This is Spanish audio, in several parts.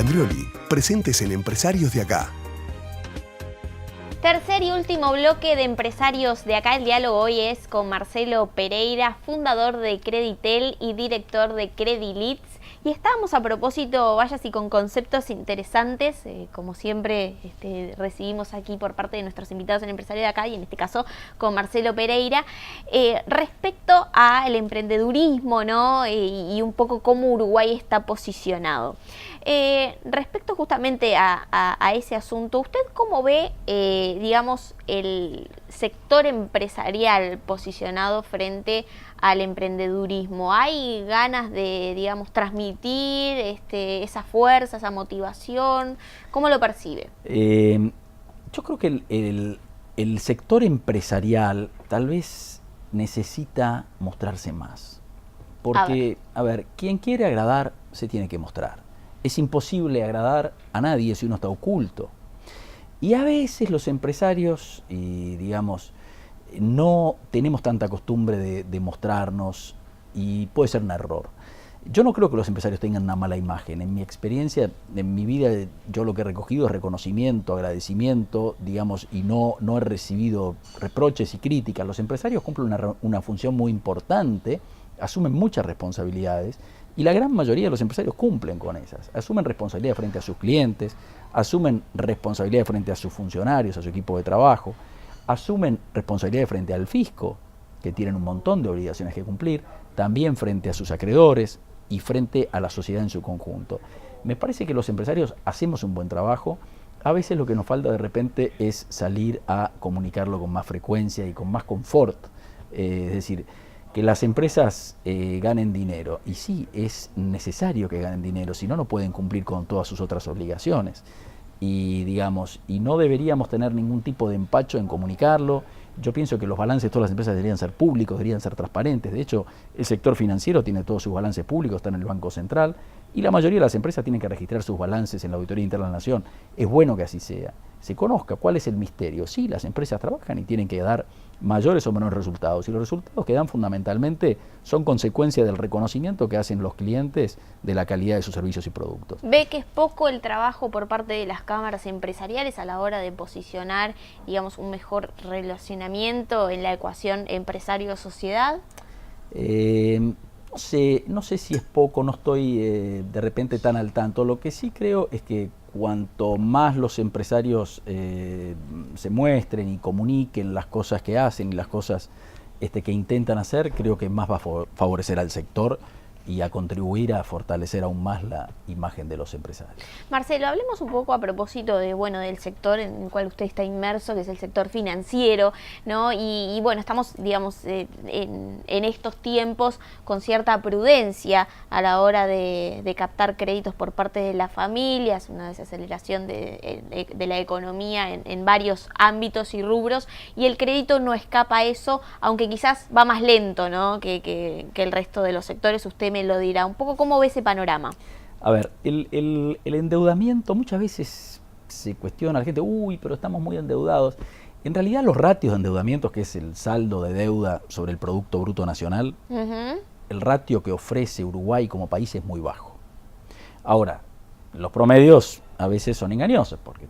Andrioli, presentes en Empresarios de Acá. Tercer y último bloque de Empresarios de Acá. El diálogo hoy es con Marcelo Pereira, fundador de Creditel y director de Credilits. Y estábamos a propósito, vaya si con conceptos interesantes, como siempre recibimos aquí por parte de nuestros invitados en Empresarios de Acá, y en este caso con Marcelo Pereira, respecto al emprendedurismo, ¿no? Y un poco cómo Uruguay está posicionado. Respecto justamente a ese asunto, ¿usted cómo ve, digamos, el sector empresarial posicionado frente al emprendedurismo? ¿Hay ganas de, digamos, transmitir esa fuerza, esa motivación? ¿Cómo lo percibe? Yo creo que el sector empresarial tal vez necesita mostrarse más. Porque, a ver, quien quiere agradar se tiene que mostrar. Es imposible agradar a nadie si uno está oculto. Y a veces los empresarios, digamos, no tenemos tanta costumbre de mostrarnos, y puede ser un error. Yo no creo que los empresarios tengan una mala imagen. En mi experiencia, en mi vida, yo lo que he recogido es reconocimiento, agradecimiento, digamos, y no he recibido reproches y críticas. Los empresarios cumplen una función muy importante, asumen muchas responsabilidades, y la gran mayoría de los empresarios cumplen con esas. Asumen responsabilidad frente a sus clientes, asumen responsabilidad frente a sus funcionarios, a su equipo de trabajo, asumen responsabilidad frente al fisco, que tienen un montón de obligaciones que cumplir, también frente a sus acreedores y frente a la sociedad en su conjunto. Me parece que los empresarios hacemos un buen trabajo. A veces lo que nos falta de repente es salir a comunicarlo con más frecuencia y con más confort. Es decir, que las empresas ganen dinero. Y sí, es necesario que ganen dinero, si no, no pueden cumplir con todas sus otras obligaciones. Y digamos, y no deberíamos tener ningún tipo de empacho en comunicarlo. Yo pienso que los balances de todas las empresas deberían ser públicos, deberían ser transparentes. De hecho, el sector financiero tiene todos sus balances públicos, están en el Banco Central, y la mayoría de las empresas tienen que registrar sus balances en la Auditoría Interna de la Nación. Es bueno que así sea. Se conozca cuál es el misterio. Sí, las empresas trabajan y tienen que dar mayores o menores resultados, y los resultados que dan fundamentalmente son consecuencia del reconocimiento que hacen los clientes de la calidad de sus servicios y productos. ¿Ve que es poco el trabajo por parte de las cámaras empresariales a la hora de posicionar, digamos, un mejor relacionamiento en la ecuación empresario-sociedad? No sé si es poco, no estoy de repente tan al tanto. Lo que sí creo es que cuanto más los empresarios se muestren y comuniquen las cosas que hacen y las cosas que intentan hacer, creo que más va a favorecer al sector y a contribuir a fortalecer aún más la imagen de los empresarios. Marcelo, hablemos un poco a propósito de, del sector en el cual usted está inmerso, que es el sector financiero, ¿no? Y bueno, estamos, digamos, en estos tiempos con cierta prudencia a la hora de captar créditos por parte de las familias, una desaceleración de la economía en varios ámbitos y rubros, y el crédito no escapa a eso, aunque quizás va más lento, ¿no? que el resto de los sectores. Usted me lo dirá. Un poco, ¿cómo ve ese panorama? A ver, el endeudamiento, muchas veces se cuestiona a la gente, uy, pero estamos muy endeudados. En realidad los ratios de endeudamiento, que es el saldo de deuda sobre el Producto Bruto Nacional, el ratio que ofrece Uruguay como país es muy bajo. Ahora, los promedios a veces son engañosos, porque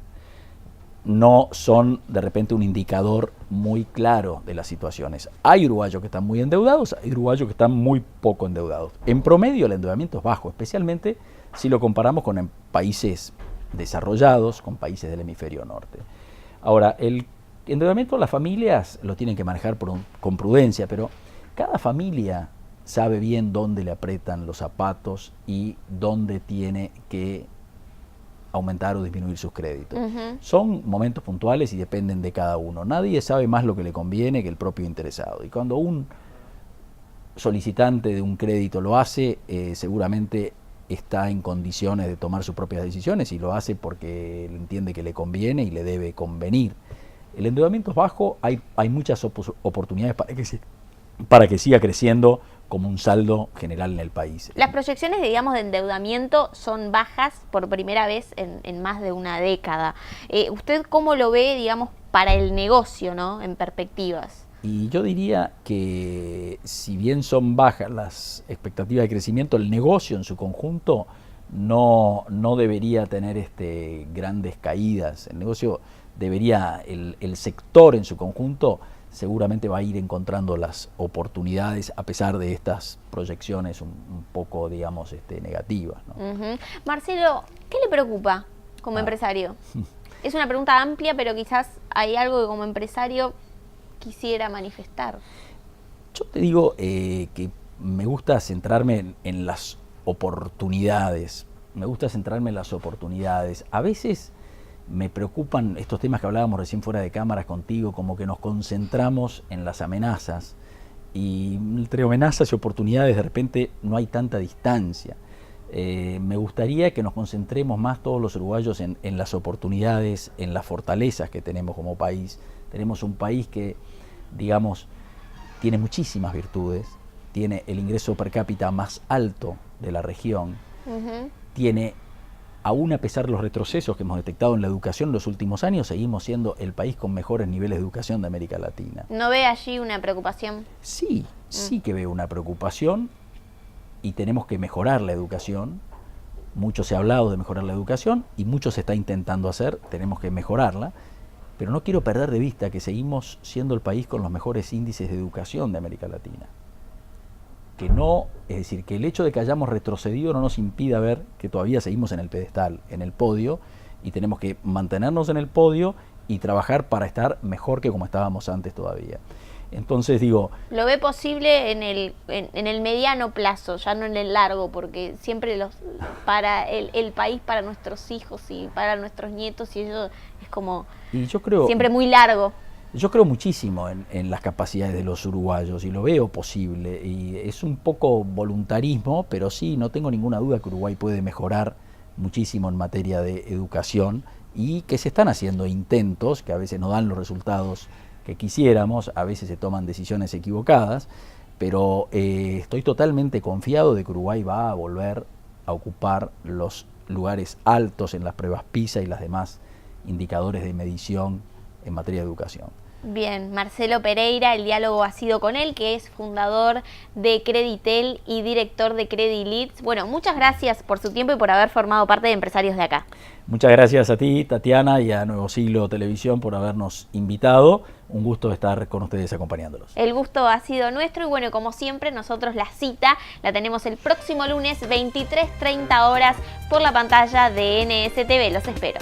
no son de repente un indicador muy claro de las situaciones. Hay uruguayos que están muy endeudados, hay uruguayos que están muy poco endeudados. En promedio el endeudamiento es bajo, especialmente si lo comparamos con países desarrollados, con países del hemisferio norte. Ahora, el endeudamiento las familias lo tienen que manejar con prudencia, pero cada familia sabe bien dónde le aprietan los zapatos y dónde tiene que aumentar o disminuir sus créditos. Son momentos puntuales y dependen de cada uno. Nadie sabe más lo que le conviene que el propio interesado. Y cuando un solicitante de un crédito lo hace, seguramente está en condiciones de tomar sus propias decisiones, y lo hace porque entiende que le conviene y le debe convenir. El endeudamiento es bajo, hay muchas oportunidades para que siga creciendo como un saldo general en el país. Las proyecciones, digamos, de endeudamiento son bajas por primera vez en más de una década. ¿Usted cómo lo ve, digamos, para el negocio, ¿no? En perspectivas. Y yo diría que si bien son bajas las expectativas de crecimiento, el negocio en su conjunto no debería tener grandes caídas. El negocio debería, el sector en su conjunto seguramente va a ir encontrando las oportunidades a pesar de estas proyecciones un poco, digamos, negativas, ¿no? Marcelo, ¿qué le preocupa como empresario? Es una pregunta amplia, pero quizás hay algo que como empresario quisiera manifestar. Yo te digo que me gusta centrarme en las oportunidades. Me gusta centrarme en las oportunidades. A veces me preocupan estos temas que hablábamos recién fuera de cámaras contigo, como que nos concentramos en las amenazas. Y entre amenazas y oportunidades de repente no hay tanta distancia. Me gustaría que nos concentremos más todos los uruguayos en las oportunidades, en las fortalezas que tenemos como país. Tenemos un país que, digamos, tiene muchísimas virtudes, tiene el ingreso per cápita más alto de la región, tiene, aún a pesar de los retrocesos que hemos detectado en la educación en los últimos años, seguimos siendo el país con mejores niveles de educación de América Latina. ¿No ve allí una preocupación? Sí, sí que veo una preocupación. Y tenemos que mejorar la educación. Mucho se ha hablado de mejorar la educación y mucho se está intentando hacer, tenemos que mejorarla, pero no quiero perder de vista que seguimos siendo el país con los mejores índices de educación de América Latina. Que no, es decir, que el hecho de que hayamos retrocedido no nos impida ver que todavía seguimos en el pedestal, en el podio, y tenemos que mantenernos en el podio y trabajar para estar mejor que como estábamos antes todavía. Entonces digo... ¿Lo ve posible en el mediano plazo, ya no en el largo? Porque siempre para el país, para nuestros hijos y para nuestros nietos, y eso es como siempre muy largo. Yo creo muchísimo en las capacidades de los uruguayos y lo veo posible. Y es un poco voluntarismo, pero sí, no tengo ninguna duda que Uruguay puede mejorar muchísimo en materia de educación y que se están haciendo intentos que a veces no dan los resultados que quisiéramos, a veces se toman decisiones equivocadas, pero estoy totalmente confiado de que Uruguay va a volver a ocupar los lugares altos en las pruebas PISA y las demás indicadores de medición en materia de educación. Bien, Marcelo Pereira, el diálogo ha sido con él, que es fundador de Creditel y director de Credilits. Bueno, muchas gracias por su tiempo y por haber formado parte de Empresarios de Acá. Muchas gracias a ti, Tatiana, y a Nuevo Siglo Televisión por habernos invitado. Un gusto estar con ustedes acompañándolos. El gusto ha sido nuestro y bueno, como siempre, nosotros la cita la tenemos el próximo lunes 23:30 horas por la pantalla de NSTV. Los espero.